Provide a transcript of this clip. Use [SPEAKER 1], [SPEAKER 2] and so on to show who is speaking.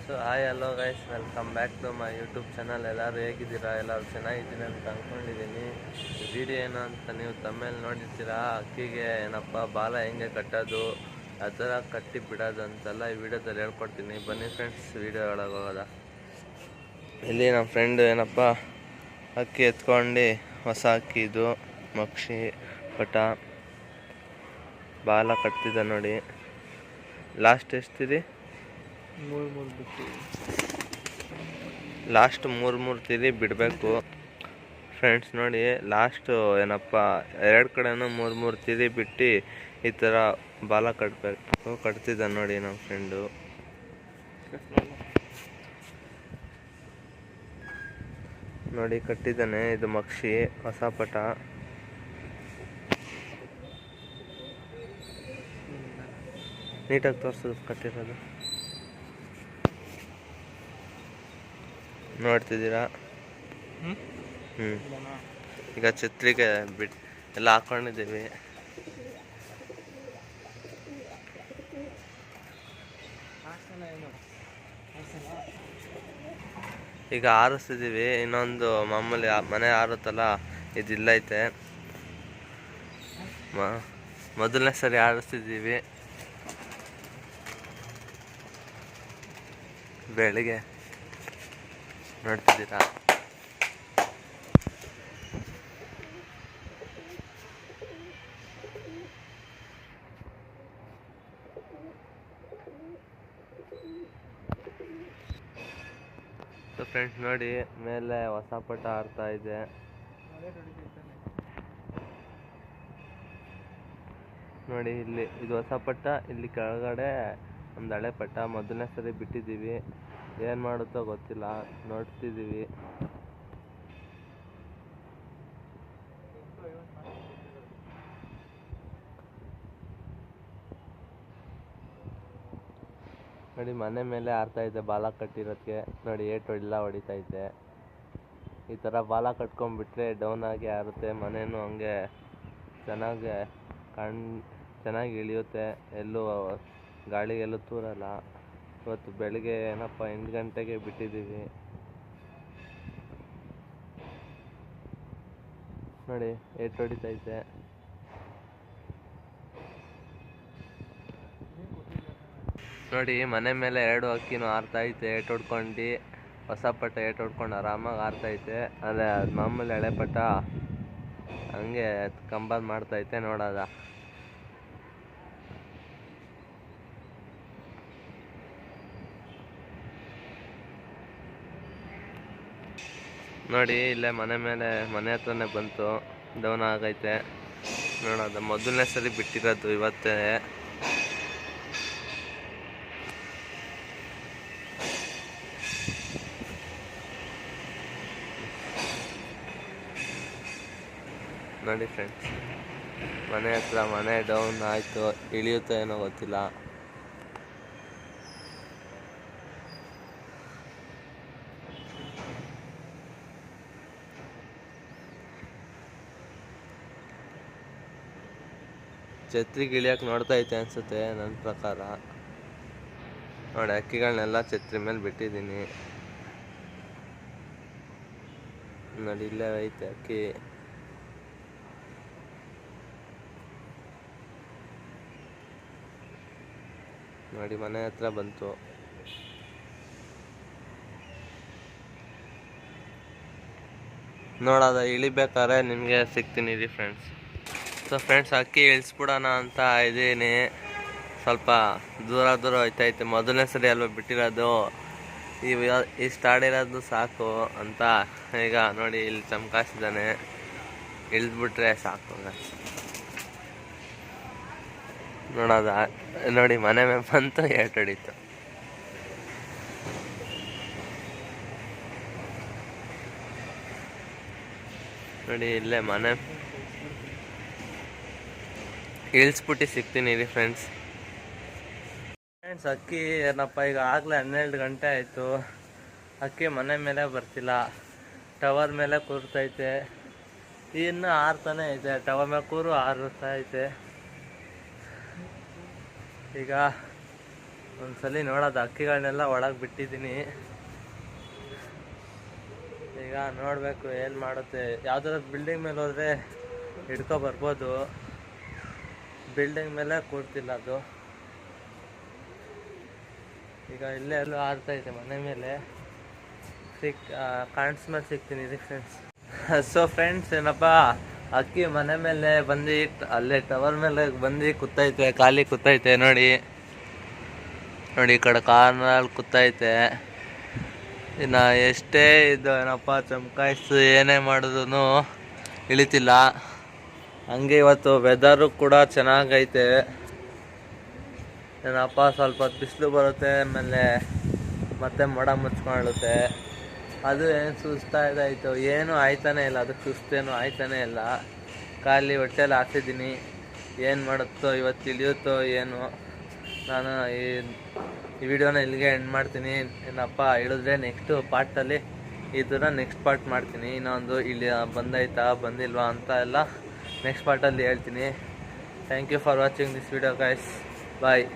[SPEAKER 1] So hi hello guys, welcome back to my YouTube channel. ಎಲ್ಲರೂ ಹೇಗಿದ್ದೀರಾ? ಎಲ್ಲರೂ ಚೆನ್ನಾಗಿದ್ದೀನಿ ಅಂತ ಅಂದ್ಕೊಂಡಿದ್ದೀನಿ. ವಿಡಿಯೋ ಏನು ಅಂತ ನೀವು ತಮ್ಮೇಲೆ ನೋಡಿರ್ತೀರಾ. ಅಕ್ಕಿಗೆ ಏನಪ್ಪ ಬಾಲ ಹೆಂಗೆ ಕಟ್ಟೋದು, ಆ ಥರ ಕಟ್ಟಿ ಬಿಡೋದು ಅಂತೆಲ್ಲ ಈ ವಿಡಿಯೋದಲ್ಲಿ ಹೇಳ್ಕೊಡ್ತೀನಿ. ಬನ್ನಿ ಫ್ರೆಂಡ್ಸ್, ವಿಡಿಯೋ ಒಳಗೆ ಹೋಗೋದ. ಇಲ್ಲಿ ನಮ್ಮ ಫ್ರೆಂಡು ಏನಪ್ಪ ಅಕ್ಕಿ ಎತ್ಕೊಂಡು ಹೊಸ ಅಕ್ಕಿದು ಮಕ್ಷಿ ಪಟ ಬಾಲ ಕಟ್ತಿದ್ದ ನೋಡಿ. ಲಾಸ್ಟ್ ಎಷ್ಟಿದೆ? ಲಾಸ್ಟ್ ಮೂರು ತಿರಿ ಬಿಡಬೇಕು ಫ್ರೆಂಡ್ಸ್. ನೋಡಿ ಲಾಸ್ಟು ಏನಪ್ಪ ಎರಡು ಕಡೆನೂ ಮೂರು ತಿರಿ ಬಿಟ್ಟು ಈ ಥರ ಬಾಲ ಕಟ್ಟಬೇಕು. ಕಟ್ತಿದ್ದ ನೋಡಿ ನಮ್ಮ ಫ್ರೆಂಡು. ನೋಡಿ ಕಟ್ಟಿದ್ದಾನೆ. ಇದು ಮಕ್ಷಿ ಹೊಸ ಪಟ. ನೀಟಾಗಿ ತೋರಿಸೋದು ಕಟ್ಟಿರೋದು ನೋಡ್ತಿದ್ದೀರಾ? ಈಗ ಛತ್ರಿಗೆ ಎಲ್ಲ ಹಾಕೊಂಡಿದ್ದೀವಿ. ಈಗ ಆರಿಸ್ತಿದ್ದೀವಿ. ಇನ್ನೊಂದು ಮಾಮೂಲಿ ಮನೆ ಆರುತ್ತಲ್ಲ, ಇದಿಲ್ಲ ಐತೆ. ಮೊದಲನೇ ಸರಿ ಆರಿಸ್ತಿದ್ದೀವಿ ಬೆಳಿಗ್ಗೆ. ನೋಡ್ತಿದ್ದೀರಾ? ಸೊ ಫ್ರೆಂಡ್ಸ್ ನೋಡಿ, ಮೇಲೆ ಹೊಸ ಪಟ ಆಡ್ತಾ ಇದೆ. ನೋಡಿ ಇಲ್ಲಿ ಇದು ಹೊಸ ಪಟ್ಟ, ಇಲ್ಲಿ ಕೆಳಗಡೆ ಒಂದು ಹಳೆ ಪಟ್ಟ. ಮೊದಲನೇ ಸರಿ ಬಿಟ್ಟಿದ್ದೀವಿ, ಏನು ಮಾಡುತ್ತೋ ಗೊತ್ತಿಲ್ಲ, ನೋಡ್ತಿದ್ದೀವಿ. ನೋಡಿ ಮನೆ ಮೇಲೆ ಆರ್ತಾ ಇದೆ ಬಾಲ ಕಟ್ಟಿರೋದಕ್ಕೆ. ನೋಡಿ ಏಟು ಹೊಡಿತಾ ಇದೆ. ಈ ಥರ ಬಾಲ ಕಟ್ಕೊಂಡ್ಬಿಟ್ರೆ ಡೌನ್ ಆಗಿ ಆರುತ್ತೆ. ಮನೇನು ಹಂಗೆ ಚೆನ್ನಾಗಿ ಇಳಿಯುತ್ತೆ, ಎಲ್ಲೂ ಗಾಳಿಗೆಲ್ಲೂ ತೂರಲ್ಲ. ಇವತ್ತು ಬೆಳಿಗ್ಗೆ ಏನಪ್ಪ 8 ಗಂಟೆಗೆ ಬಿಟ್ಟಿದ್ದೀವಿ. ನೋಡಿ ಏಟು ಹೊಡಿತೈತೆ. ನೋಡಿ ಮನೆ ಮೇಲೆ 2 ಅಕ್ಕಿನೂ ಆರ್ತೈತೆ. ಏಟು ಹೊಡ್ಕೊಂಡು ಹೊಸ ಪಟ್ಟ ಏಟು ಹೊಡ್ಕೊಂಡು ಆರಾಮಾಗಿ ಆರ್ತೈತೆ. ಅದೇ ಅದು ಮಾಮೂಲಿ ಹಳೆ ಪಟ್ಟ ಹಂಗೆ ಕಂಬಲ್ ಮಾಡ್ತೈತೆ. ನೋಡೋದ ನೋಡಿ, ಇಲ್ಲೇ ಮನೆ ಹತ್ರನೇ ಬಂತು, ಡೌನ್ ಆಗೈತೆ. ನೋಡೋದ ಮೊದಲನೇ ಸರಿ ಬಿಟ್ಟಿರೋದು ಇವತ್ತೇ. ನೋಡಿ ಫ್ರೆಂಡ್ಸ್, ಮನೆ ಹತ್ರ ಮನೆ ಡೌನ್ ಆಯಿತು. ಇಳಿಯುತ್ತೋ ಏನೋ ಗೊತ್ತಿಲ್ಲ. ಛತ್ರಿಗೆ ಇಳಿಯೋಕೆ ನೋಡ್ತಾ ಐತೆ ಅನಿಸುತ್ತೆ ನನ್ನ ಪ್ರಕಾರ. ನೋಡಿ ಅಕ್ಕಿಗಳನ್ನೆಲ್ಲ ಛತ್ರಿ ಮೇಲೆ ಬಿಟ್ಟಿದ್ದೀನಿ. ನೋಡಿ ಇಲ್ಲೇ ಐತೆ ಅಕ್ಕಿ. ನೋಡಿ ಮನೆ ಹತ್ರ ಬಂತು. ನೋಡೋದ ಇಳಿಬೇಕಾದ್ರೆ ನಿಮಗೆ ಸಿಗ್ತೀನಿ ರೀ ಫ್ರೆಂಡ್ಸ್. ಸೊ ಫ್ರೆಂಡ್ಸ್, ಅಕ್ಕಿ ಇಳಿಸ್ಬಿಡೋಣ ಅಂತ ಇದ್ದೀನಿ. ಸ್ವಲ್ಪ ದೂರ ಹೋಯ್ತೈತೆ. ಮೊದಲನೇ ಸರಿ ಅಲ್ವ ಬಿಟ್ಟಿರೋದು, ಇಷ್ಟು ಆಡಿರೋದು ಸಾಕು ಅಂತ ಈಗ ನೋಡಿ ಇಲ್ಲಿ ಚಮಕಾಸಿದ್ದಾನೆ. ಇಳಿದ್ಬಿಟ್ರೆ ಸಾಕು. ನೋಡೋದ ನೋಡಿ ಮನೆ ಮೇಲೆ ಬಂತು, ಏಟು ಹೊಡೀತು. ನೋಡಿ ಇಲ್ಲೇ ಮನೆ ಇಳಿಸ್ಬಿಟ್ಟು ಸಿಗ್ತೀನಿ ರೀ ಫ್ರೆಂಡ್ಸ್. ಅಕ್ಕಿ ಏನಪ್ಪ ಈಗ ಆಗಲೇ 12 ಗಂಟೆ ಆಯಿತು. ಅಕ್ಕಿ ಮನೆ ಮೇಲೆ ಬರ್ತಿಲ್ಲ, ಟವರ್ ಮೇಲೆ ಕೂರ್ತೈತೆ. ಇನ್ನು ಆರ್ತಾನೆ ಐತೆ. ಟವರ್ ಮೇಲೆ ಕೂರು ಆರುತ್ತಾ ಐತೆ. ಈಗ ಒಂದ್ಸಲಿ ನೋಡೋದು ಹಕ್ಕಿಗಳನ್ನೆಲ್ಲ ಒಳಗೆ ಬಿಟ್ಟಿದ್ದೀನಿ. ಈಗ ನೋಡಬೇಕು ಏನು ಮಾಡುತ್ತೆ. ಯಾವ್ದಾದ್ರು ಬಿಲ್ಡಿಂಗ್ ಮೇಲೆ ಹೋದರೆ ಹಿಡ್ಕೊ ಬರ್ಬೋದು. ಬಿಲ್ಡಿಂಗ್ ಮೇಲೆ ಕೂರ್ತಿಲ್ಲ ಅದು. ಈಗ ಇಲ್ಲೇ ಎಲ್ಲೂ ಆಡ್ತೈತೆ ಮನೆ ಮೇಲೆ. ಕಾಣಿಸ್ಮೇಲೆ ಸಿಗ್ತೀನಿ ರೀ ಫ್ರೆಂಡ್ಸ್. ಸೊ ಫ್ರೆಂಡ್ಸ್, ಏನಪ್ಪ, ಅಕ್ಕಿ ಮನೆ ಮೇಲೆ ಬಂದು ಅಲ್ಲೇ ಟವರ್ ಮೇಲೆ ಬಂದು ಕೂತೈತೆ, ಖಾಲಿ ಕೂತೈತೆ. ನೋಡಿ ಈ ಕಡೆ ಕಾರ್ನಲ್ಲಿ ಕೂತೈತೆ. ಇನ್ನು ಎಷ್ಟೇ ಇದು ಏನಪ್ಪ ಚಮಕಾಯಿಸು ಏನೇ ಮಾಡಿದ್ರು ಇಳಿತಿಲ್ಲ. ಹಂಗೆ ಇವತ್ತು ವೆದರು ಕೂಡ ಚೆನ್ನಾಗೈತೆ. ಏನಪ್ಪ, ಸ್ವಲ್ಪ ಹೊತ್ತು ಬಿಸಿಲು ಬರುತ್ತೆ, ಆಮೇಲೆ ಮತ್ತೆ ಮೋಡ ಮುಚ್ಕೊಳ್ಳುತ್ತೆ. ಅದು ಏನು ಸುಸ್ತಾಯ್ತಾಯಿತು, ಏನೂ ಆಯ್ತಾನೆ ಇಲ್ಲ. ಅದಕ್ಕೆ ಸುಸ್ತೇನು ಆಯ್ತಾನೆ ಇಲ್ಲ. ಖಾಲಿ ಹೊಟ್ಟೆಲಿ ಹಾಕ್ತಿದ್ದೀನಿ. ಏನು ಮಾಡುತ್ತೋ ಇವತ್ತು ಇಳಿಯುತ್ತೋ ಏನು. ನಾನು ಈ ವಿಡಿಯೋನ ಇಲ್ಲಿಗೆ ಎಂಡ್ ಮಾಡ್ತೀನಿ. ಏನಪ್ಪ, ಇಳಿದ್ರೆ ನೆಕ್ಸ್ಟು ಪಾರ್ಟಲ್ಲಿ ಇದನ್ನ ನೆಕ್ಸ್ಟ್ ಪಾರ್ಟ್ ಮಾಡ್ತೀನಿ. ಇನ್ನೊಂದು ಇಲ್ಲಿ ಬಂದೈತಾ ಬಂದಿಲ್ವಾ ಅಂತ ಎಲ್ಲ ನೆಕ್ಸ್ಟ್ ಪಾರ್ಟಲ್ಲಿ ಹೇಳ್ತೀನಿ. Thank you for watching this video guys. Bye.